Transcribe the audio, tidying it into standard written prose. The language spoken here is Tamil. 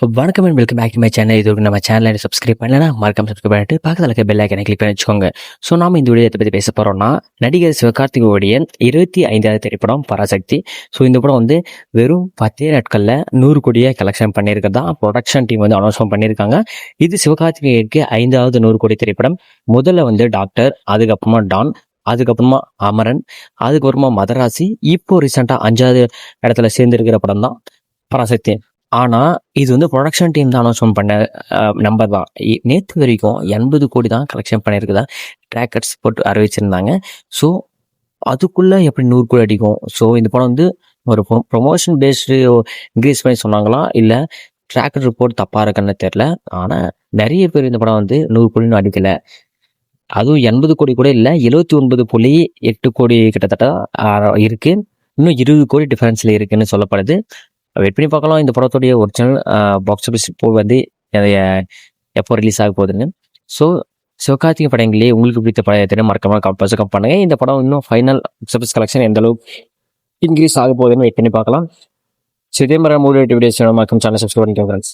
வணக்கம் and welcome back to my channel. இது நம்ம சேனலை சப்ஸ்கிரைப் பண்ணலன்னா மறக்காம சப்ஸ்கிரைப் பண்ணிட்டு பக்கத்தில் இருக்க பெல் ஐக்கனை கிளிக் பண்ணி வச்சுக்கோங்க. ஸோ நாம இந்த வீடியோ பற்றி பேச போகிறோம்னா, நடிகர் சிவகார்த்திகேயனுடைய 25வது திரைப்படம் பராசக்தி. ஸோ இந்த படம் வந்து வெறும் 10 நாட்களில் 100 கோடியை கலெக்ஷன் பண்ணியிருக்கிறதா ப்ரொடக்ஷன் டீம் வந்து அனௌன்ஸ்மெண்ட் பண்ணியிருக்காங்க. இது சிவகார்த்திகேயனுக்கு 5வது 100 கோடி திரைப்படம். முதல்ல வந்து டாக்டர், அதுக்கப்புறமா டான், அதுக்கப்புறமா அமரன், அதுக்கப்புறமா மதராசி, இப்போ ரீசெண்டாக 5வது இடத்துல சேர்ந்துருக்கிற படம் தான் பராசக்தி. ஆனால் இது வந்து ப்ரொடக்ஷன் டீம் தான் அனௌன்ஸ்மெண்ட் பண்ண நம்பர் தான். நேற்று வரைக்கும் 80 கோடி தான் கலெக்ஷன் பண்ணியிருக்குதா ட்ராக்கர்ஸ் போட்டு அறிவிச்சிருந்தாங்க. ஸோ அதுக்குள்ளே எப்படி 100 கோடி அடிக்கும்? ஸோ இந்த படம் வந்து ஒரு ப்ரொமோஷன் பேஸ்டு இன்க்ரீஸ் பண்ணி சொன்னாங்களா, இல்லை ட்ராக்கர் ரிப்போர்ட் தப்பாக இருக்குன்னு தெரில. ஆனால் நிறைய பேர் இந்த படம் வந்து 100 கோடின்னு அடிக்கலை. அதுவும் 80 கோடி கூட இல்லை, 79.8 கோடி கிட்டத்தட்ட இருக்குது. இன்னும் 20 கோடி டிஃபரன்ஸில் இருக்குன்னு சொல்லப்படுது. வெயிட் பண்ணி பார்க்கலாம் இந்த படத்துடைய ஒரிஜினல் பாக்ஸ் ஆஃபீஸ் இப்போ வந்து எப்போ ரிலீஸ் ஆக போகுதுன்னு. ஸோ சிவகார்த்திகை படங்களே உங்களுக்கு பிடித்த படத்தை மறக்காம கமெண்ட் பண்ணுங்க. இந்த படம் இன்னும் ஃபைனல் பாக்ஸ் ஆஃபீஸ் கலெக்ஷன் எந்த அளவுக்கு இன்க்ரீஸ் ஆக போகுதுன்னு வெயிட் பண்ணி பார்க்கலாம். ஸோ இதே மாதிரி மூவி வீடியோஸ் மறக்காம சேனல் சப்ஸ்கிரைப் பண்ணிக்கோங்க ஃப்ரெண்ட்ஸ்.